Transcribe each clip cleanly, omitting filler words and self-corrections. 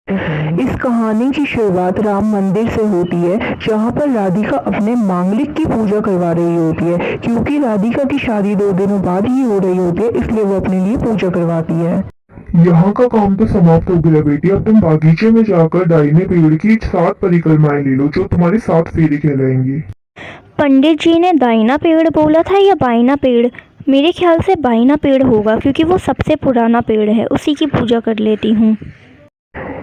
इस कहानी की शुरुआत राम मंदिर से होती है, जहाँ पर राधिका अपने मांगलिक की पूजा करवा रही होती है। क्योंकि राधिका की शादी 2 दिनों बाद ही हो रही होती है, इसलिए वो अपने लिए पूजा करवाती है। यहाँ का काम तो समाप्त हो गया बेटी। अब तुम बागीचे में जाकर दाहिने पेड़ की 7 परिक्रमाएं ले लो, जो तुम्हारे 7 फेरे कहलाएंगी। पंडित जी ने दाहिना पेड़ बोला था या बाइना पेड़? मेरे ख्याल से बाइना पेड़ होगा, क्योंकि वो सबसे पुराना पेड़ है। उसी की पूजा कर लेती हूँ।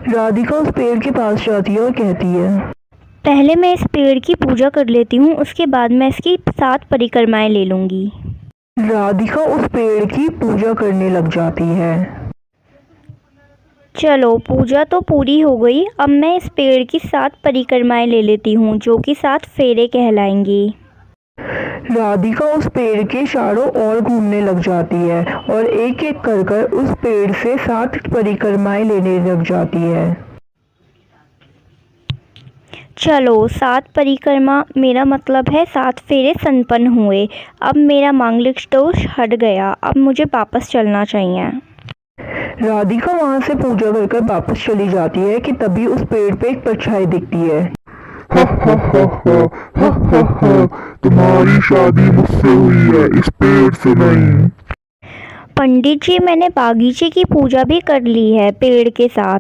राधिका उस पेड़ के पास जाती है और कहती है, पहले मैं इस पेड़ की पूजा कर लेती हूँ, उसके बाद मैं इसकी 7 परिक्रमाएं ले लूँगी। राधिका उस पेड़ की पूजा करने लग जाती है। चलो, पूजा तो पूरी हो गई। अब मैं इस पेड़ की 7 परिक्रमाएं ले लेती हूँ, जो कि 7 फेरे कहलाएंगी। राधिका उस पेड़ के चारों ओर घूमने लग जाती है और एक एक कर उस पेड़ से 7 परिक्रमाएं लेने लग जाती है। चलो, 7 परिक्रमा, मेरा मतलब है 7 फेरे संपन्न हुए। अब मेरा मांगलिक दोष हट गया। अब मुझे वापस चलना चाहिए। राधिका वहाँ से पूजा कर वापस चली जाती है कि तभी उस पेड़ पे एक परछाई दिखती है। हा हा हा हा हा हा हा, तुम्हारी शादी मुझसे हुई है, इस पेड़ से नहीं। पंडित जी, मैंने बागीचे की पूजा भी कर ली है पेड़ के साथ।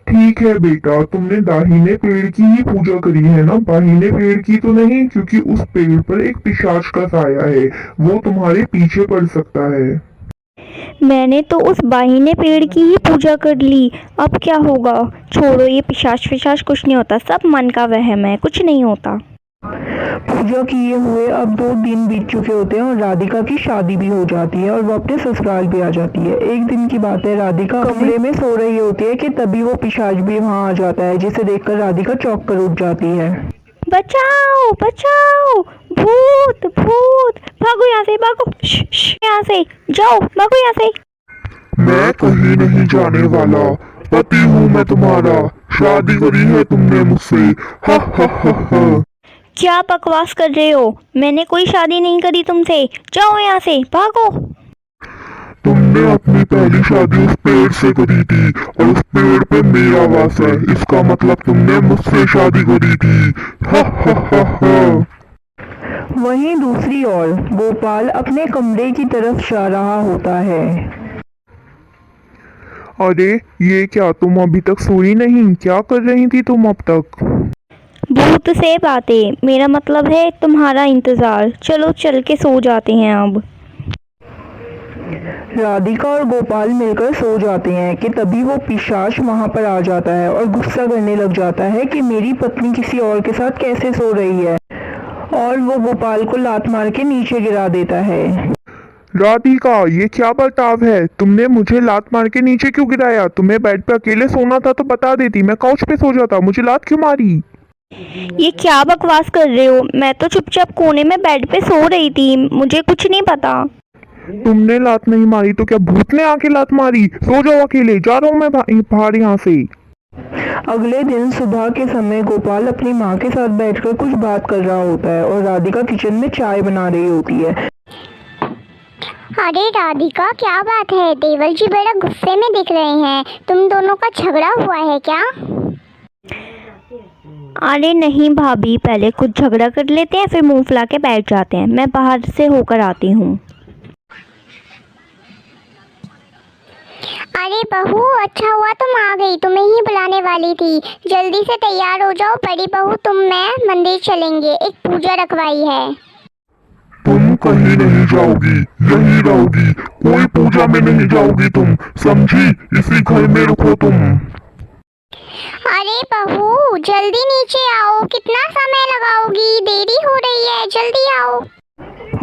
ठीक है बेटा, तुमने दाहिने पेड़ की ही पूजा करी है ना, बाहिने पेड़ की तो नहीं, क्योंकि उस पेड़ पर एक पिशाच का साया है, वो तुम्हारे पीछे पड़ सकता है। मैंने तो उस बाहिने पेड़ की ही पूजा कर ली। अब क्या होगा? छोड़ो, ये पिशाच कुछ नहीं होता, सब मन का वहम है, कुछ नहीं होता। पूजा किए हुए अब 2 दिन बीत चुके होते हैं और राधिका की शादी भी हो जाती है और वो अपने ससुराल भी आ जाती है। एक दिन की बात है, राधिका कमरे में सो रही होती है कि तभी वो पिशाच भी वहाँ आ जाता है, जिसे देखकर राधिका चौंक कर उठ जाती है। बचाओ बचाओ, भूत भूत, भागो यहाँ से, भागो, यहाँ से जाओ, भागो यहाँ से। मैं कहीं नहीं जाने वाला, पति हूँ मैं तुम्हारा, शादी करी है तुमने मुझसे। हा हा हा हा। क्या बकवास कर रहे हो? मैंने कोई शादी नहीं करी तुमसे। जाओ यहाँ से, भागो। तुमने अपनी पहली शादी उस पेड़ से करी थी और उस पेड़ पे मेरा वास है, इसका मतलब तुमने मुझसे शादी करी थी। हा हा हा हा। वहीं दूसरी ओर गोपाल अपने कमरे की तरफ जा रहा होता है। अरे ये क्या, तुम अभी तक सोई नहीं? क्या कर रही थी तुम अब तक? भूत से बातें, मेरा मतलब है तुम्हारा इंतजार। चलो, चल के सो जाते हैं अब। राधिका और गोपाल मिलकर सो जाते हैं कि तभी वो पिशाच वहां पर आ जाता है और गुस्सा करने लग जाता है कि मेरी पत्नी किसी और के साथ कैसे सो रही है, और वो गोपाल को लात मार के नीचे गिरा देता है। राधिका, ये क्या बर्ताव है? तुमने मुझे लात मार के नीचे क्यों गिराया? तुम्हें बेड पे अकेले सोना था तो बता देती, मैं काउच पे सो जाता, मुझे लात क्यों मारी? ये क्या बकवास कर रहे हो? मैं तो चुपचाप कोने में बेड पे सो रही थी, मुझे कुछ नहीं पता। तुमने लात नहीं मारी तो क्या भूत ने आके लात मारी? सो जाओ अकेले, जा रहा हूँ मैं बाहर यहाँ से। अगले दिन सुबह के समय गोपाल अपनी माँ के साथ बैठकर कुछ बात कर रहा होता है और राधिका किचन में चाय बना रही होती है। अरे राधिका, क्या बात है? देवर जी बड़ा गुस्से में दिख रहे हैं। तुम दोनों का झगड़ा हुआ है क्या? अरे नहीं भाभी, पहले कुछ झगड़ा कर लेते हैं, फिर मुंह फुला के बैठ जाते हैं। मैं बाहर से होकर आती हूँ। अरे बहू, अच्छा हुआ तुम आ गई, तुम्हें ही बुलाने वाली थी। जल्दी से तैयार हो जाओ, बड़ी बहू तुम मैं मंदिर चलेंगे, एक पूजा रखवाई है। तुम कहीं नहीं जाओगी, यहीं रहोगी, कोई पूजा में नहीं जाओगी तुम, समझी? इसी घर में रुको तुम। अरे बहू, जल्दी नीचे आओ, कितना समय लगाओगी? देरी हो रही है, जल्दी आओ।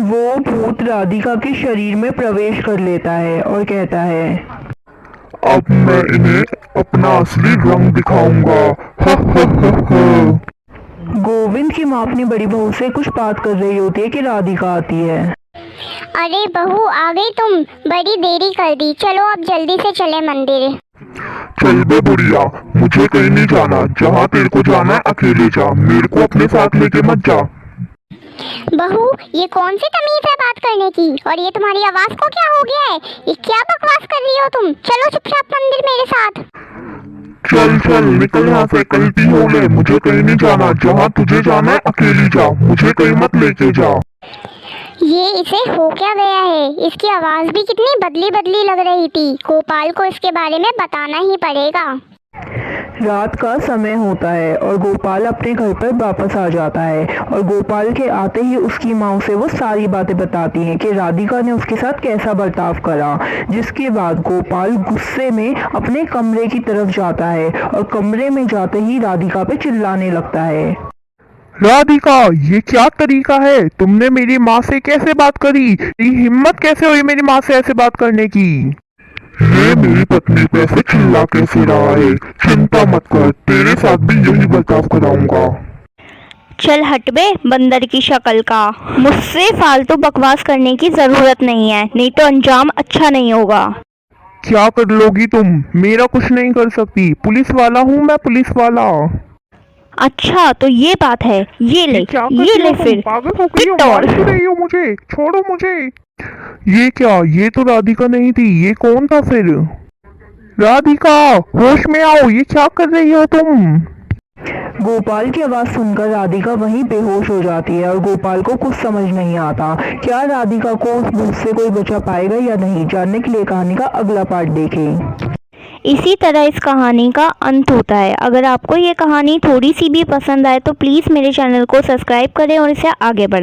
वो भूत राधिका के शरीर में प्रवेश कर लेता है और कहता है, अब मैं इन्हें अपना असली रंग दिखाऊंगा। हा हा हा हा। गोविंद की माँ अपनी बड़ी बहू से कुछ बात कर रही होती है कि राधिका आती है। अरे बहू, आ गई तुम, बड़ी देरी कर दी। चलो अब जल्दी से चले मंदिर। चल बे बुढ़िया, मुझे कहीं नहीं जाना, जहाँ तेरे को जाना है अकेले जा, मेरे को अपने साथ लेके मत जा। बहू, ये कौन सी तमीज है बात करने की? और ये तुम्हारी आवाज को क्या हो गया है? ये क्या बकवास कर रही हो तुम? चलो चुपचाप मंदिर मेरे साथ। चल चल निकल यहाँ से, कल्टी हो ले, मुझे कहीं नहीं जाना, जहाँ तुझे जाना है अकेली जा, मुझे कहीं मत लेके जा। ये इसे हो क्या गया है? इसकी आवाज़ भी कितनी बदली बदली लग रही थी। गोपाल को इसके बारे में बताना ही पड़ेगा। रात का समय होता है और गोपाल अपने घर पर वापस आ जाता है और गोपाल के आते ही उसकी माँ उसे वो सारी बातें बताती हैं कि राधिका ने उसके साथ कैसा बर्ताव करा, जिसके बाद गोपाल गुस्से में अपने कमरे की तरफ जाता है और कमरे में जाते ही राधिका पे चिल्लाने लगता है। राधिका, ये क्या तरीका है? तुमने मेरी माँ से कैसे बात करी? तेरी हिम्मत कैसे हुई मेरी माँ से ऐसे बात करने की? ये मेरी पत्नी पे ऐसे चिल्ला कैसे रहा है? चिंता मत कर, तेरे साथ भी यही बर्ताव कराऊंगा। चल हट बे बंदर की शक्ल का, मुझसे फालतू बकवास करने की जरूरत नहीं है, नहीं तो अंजाम अच्छा नहीं होगा। क्या कर लोगी तुम? मेरा कुछ नहीं कर सकती, पुलिस वाला हूँ मैं, पुलिस वाला। अच्छा तो ये बात है, ये ले फिर। पागल हो गई हो? मार क्यों रही हो मुझे? छोड़ो मुझे। ये क्या? ये तो राधिका नहीं थी, ये कौन था फिर? राधिका, होश में आओ, ये क्या कर रही हो तुम? गोपाल की आवाज़ सुनकर राधिका वहीं बेहोश हो जाती है और गोपाल को कुछ समझ नहीं आता। क्या राधिका को उस भूत से कोई बचा पाएगा या नहीं, जानने के लिए कहानी का अगला पार्ट देखें। इसी तरह इस कहानी का अंत होता है। अगर आपको ये कहानी थोड़ी सी भी पसंद आए तो प्लीज़ मेरे चैनल को सब्सक्राइब करें और इसे आगे बढ़ाएं।